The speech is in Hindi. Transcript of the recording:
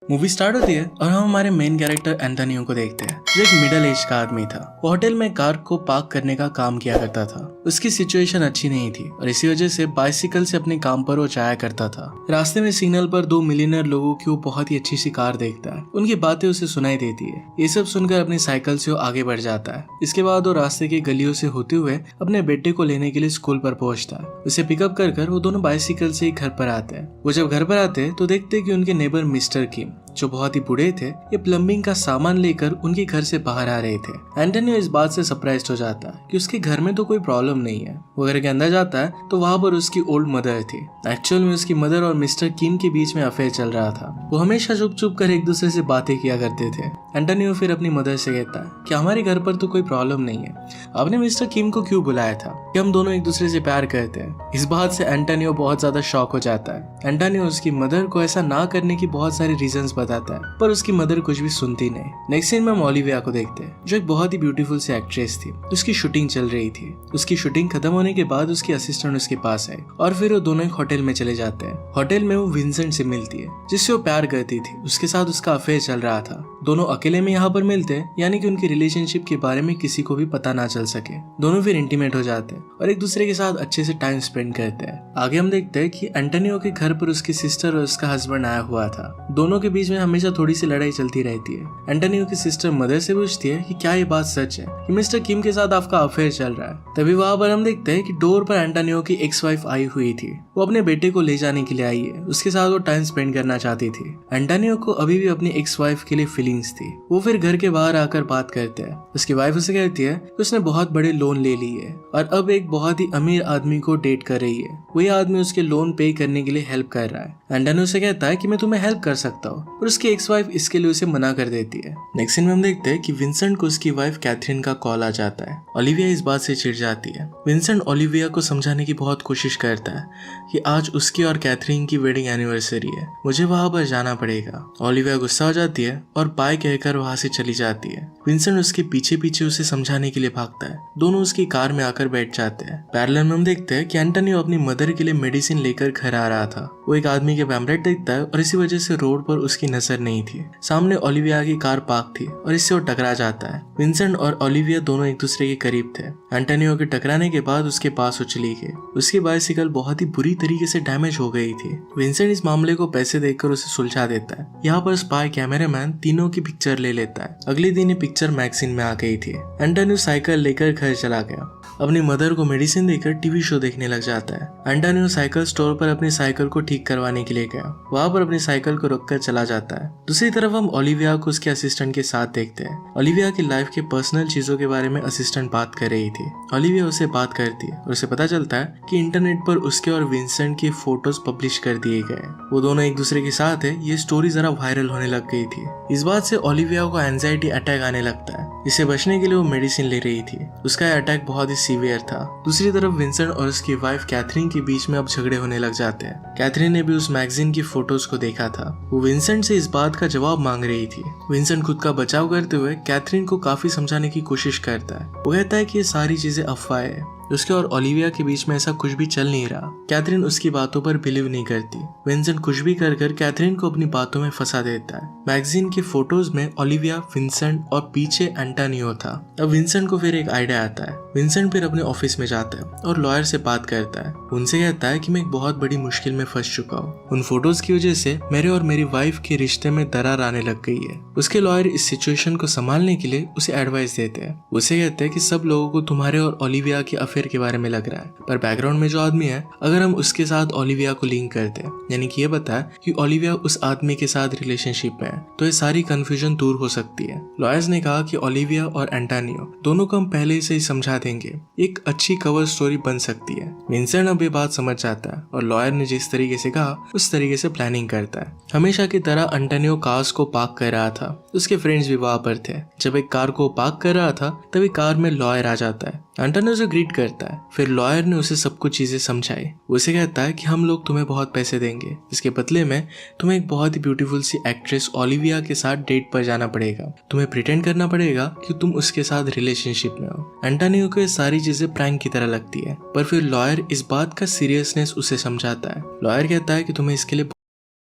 मूवी स्टार्ट होती है और हम हमारे मेन कैरेक्टर एंटोनियो को देखते हैं जो एक मिडिल एज का आदमी था। वो होटल में कार को पार्क करने का काम किया करता था। उसकी सिचुएशन अच्छी नहीं थी और इसी वजह से बाइसिकल से अपने काम पर वो जाया करता था। रास्ते में सिग्नल पर दो मिलियनर लोगों की वो बहुत ही अच्छी सी कार देखता है। उनकी बातें उसे सुनाई देती है। ये सब सुनकर अपनी साइकिल से वो आगे बढ़ जाता है। इसके बाद वो रास्ते की गलियों से होते हुए अपने बेटे को लेने के लिए स्कूल पर पहुंचता है। उसे पिकअप कर वो दोनों बाइसिकल से ही घर पर आते हैं। वो जब घर पर आते हैं तो देखते हैं कि उनके नेबर मिस्टर किम जो बहुत ही बूढ़े थे, ये प्लम्बिंग का सामान लेकर उनके घर से बाहर आ रहे थे। एंटोनियो इस बात से सरप्राइज्ड हो जाता है कि उसके घर में तो कोई प्रॉब्लम नहीं है। वो घर के अंदर जाता है तो वहां पर उसकी ओल्ड मदर थी। एक्चुअल में उसकी मदर और मिस्टर किम के बीच में अफेयर चल रहा था। वो हमेशा चुप चुप कर एक दूसरे से बातें किया करते थे। एंटोनियो फिर अपनी मदर से कहता है कि हमारे घर पर तो कोई प्रॉब्लम नहीं है, आपने मिस्टर किम को क्यों बुलाया था, कि हम दोनों एक दूसरे से प्यार करते हैं। इस बात से एंटोनियो बहुत ज्यादा शॉक हो जाता है। एंटोनियो उसकी मदर को ऐसा ना करने की बहुत सारे रीजंस बताता है, पर उसकी मदर कुछ भी सुनती नहीं। नेक्स्ट सीन में हम ओलिविया को देखते हैं जो एक बहुत ही ब्यूटीफुल सी एक्ट्रेस थी। उसकी शूटिंग चल रही थी। उसकी शूटिंग खत्म होने के बाद उसकी असिस्टेंट उसके पास आई और फिर वो दोनों एक होटल में चले जाते हैं। होटल में वो विंसेंट से मिलती है जिससे वो प्यार करती थी। उसके साथ उसका अफेयर चल रहा था। दोनों अकेले में यहाँ पर मिलते हैं, यानी कि उनकी रिलेशनशिप के बारे में किसी को भी पता ना चल सके। दोनों फिर इंटीमेट हो जाते हैं और एक दूसरे के साथ अच्छे से टाइम स्पेंड करते हैं। आगे हम देखते हैं कि एंटोनियो के घर पर उसकी सिस्टर और उसका हस्बैंड आया हुआ था। दोनों के बीच में हमेशा थोड़ी सी लड़ाई चलती रहती है। एंटोनियो की सिस्टर मदर से पूछती है कि क्या ये बात सच है कि मिस्टर किम के साथ आपका अफेयर चल रहा है। तभी वहां पर हम देखते हैं कि डोर पर एंटोनियो की एक्स वाइफ आई हुई थी। वो अपने बेटे को ले जाने के लिए आई है। उसके साथ वो टाइम स्पेंड करना चाहती थी। एंटोनियो को अभी भी अपनी एक्स वाइफ के लिए फीलिंग्स थी। वो फिर घर के बाहर आकर बात करते हैं। उसकी वाइफ उसे कहती है कि उसने बहुत बड़े लोन ले लिए है और अब एक बहुत ही अमीर आदमी को डेट कर रही है। वही आदमी उसके लोन पे करने के लिए हेल्प कर रहा है। एंटोनियो उसे कहता है कि मैं तुम्हें हेल्प कर सकता हूँ, और उसकी एक्स वाइफ इसके लिए उसे मना कर देती है। नेक्स्ट सीन में हम देखते हैं कि विंसेंट को उसकी वाइफ कैथरीन का कॉल आ जाता है। ओलिविया इस बात से चिढ़ जाती है। विंसेंट ओलिविया को समझाने की बहुत कोशिश करता है कि आज उसकी और कैथरीन की वेडिंग एनिवर्सरी है, मुझे वहां पर जाना पड़ेगा। ओलिविया गुस्सा हो जाती है और बाय कहकर वहां से चली जाती है। विंसेंट उसके पीछे पीछे उसे समझाने के लिए भागता है। दोनों उसकी कार में आकर बैठ जाते हैं। पैरेलल में हम देखते हैं कि एंटोनियो अपनी मदर के लिए मेडिसिन लेकर घर आ रहा था। वो एक आदमी के पैम्पलेट देखता है और इसी वजह से रोड पर उसकी नजर नहीं थी। सामने ओलिविया की कार पार्क थी और इससे वो टकरा जाता है। विंसेंट और ओलिविया दोनों एक दूसरे के करीब थे। एंटोनियो के टकराने के बाद उसके पास वो चली गई। उसकी बाइसिकल बहुत ही बुरी तरीके से डैमेज हो गई थी। विंसेंट इस मामले को पैसे देकर उसे सुलझा देता है। यहाँ पर स्पाई कैमरामैन तीनों की पिक्चर ले लेता है। अगले दिन ये पिक्चर मैगजीन में आ गई थी। एंटोनियो साइकिल लेकर घर चला गया। अपनी मदर को मेडिसिन देकर टीवी शो देखने लग जाता है। एंटोनियो साइकिल स्टोर पर अपनी साइकिल को ठीक करवाने के लिए गया। वहां पर अपनी साइकिल को रोककर चला जाता है। दूसरी तरफ हम ओलिविया को उसके असिस्टेंट के साथ देखते हैं। ओलिविया की लाइफ के पर्सनल चीजों के बारे में असिस्टेंट बात कर रही थी। ओलिविया उससे बात करती है और उसे पता चलता है कि इंटरनेट पर उसके और विंसेंट की फोटोज पब्लिश कर दिए गए। वो दोनों एक दूसरे के साथ है। ये स्टोरी जरा वायरल होने लग गई थी। इस बात से ओलिविया को एंजाइटी अटैक आने लगता है। इससे बचने के लिए वो मेडिसिन ले रही थी। उसका अटैक बहुत ही सीवियर था। दूसरी तरफ विंसेंट और उसकी वाइफ कैथरीन के बीच में अब झगड़े होने लग जाते हैं। कैथरीन ने भी उस मैगजीन की फोटोज को देखा था। वो विंसेंट से इस बात का जवाब मांग रही थी। विंसेंट खुद का बचाव करते हुए कैथरीन को काफी समझाने की कोशिश करता है। वो कहता है कि ये सारी चीजें अफवाह है। उसके और ओलिविया के बीच में ऐसा कुछ भी चल नहीं रहा। कैथरीन उसकी बातों पर बिलीव नहीं करती। विंसेंट कुछ भी कर कैथरीन को अपनी बातों में फंसा देता है। मैगजीन की फोटोज में ओलिविया, विंसेंट और पीछे एंटोनियो था। अब विंसेंट को फिर एक आइडिया आता है। विंसेंट फिर अपने ऑफिस में जाता है और लॉयर से बात करता है। उनसे कहता है कि मैं एक बहुत बड़ी मुश्किल में फंस चुका हूँ। उन फोटोज की वजह से मेरे और मेरी वाइफ के रिश्ते में दरार आने लग गई है। उसके लॉयर इस सिचुएशन को संभालने के लिए उसे एडवाइस देते हैं। उसे कहते हैं कि सब लोगों को तुम्हारे और ओलिविया के अफेयर के बारे में लग रहा है, पर बैकग्राउंड में जो आदमी है, अगर हम उसके साथ ओलिविया को लिंक करते हैं, यानी कि ये बताया कि ओलिविया उस आदमी के साथ रिलेशनशिप में है, तो ये सारी कंफ्यूजन दूर हो सकती है। लॉयर्स ने कहा कि ओलिविया और एंटोनियो दोनों को हम पहले से ही समझा देंगे, एक अच्छी कवर स्टोरी बन सकती है। विंसेंट अब ये बात समझ जाता है और लॉयर ने जिस तरीके से कहा उस तरीके से प्लानिंग करता है। हमेशा की तरह एंटोनियो कार्स को पार्क कर रहा था। उसके फ्रेंड्स भी वहां पर थे। जब एक कार को पार्क कर रहा था तभी कार में लॉयर आ जाता है। एंटोनियो उसे ग्रीट करता है। फिर लॉयर ने उसे सब कुछ चीजें समझाई। उसे कहता है कि हम लोग तुम्हें बहुत पैसे देंगे, इसके बदले में तुम्हें एक बहुत ही ब्यूटीफुल सी एक्ट्रेस ओलिविया के साथ डेट पर जाना पड़ेगा। तुम्हें प्रिटेंड करना पड़ेगा कि तुम उसके साथ रिलेशनशिप में हो। एंटोनियो को ये सारी चीजें प्रैंक की तरह लगती है, पर फिर लॉयर इस बात का सीरियसनेस उसे समझाता है। लॉयर कहता है कि तुम्हें इसके लिए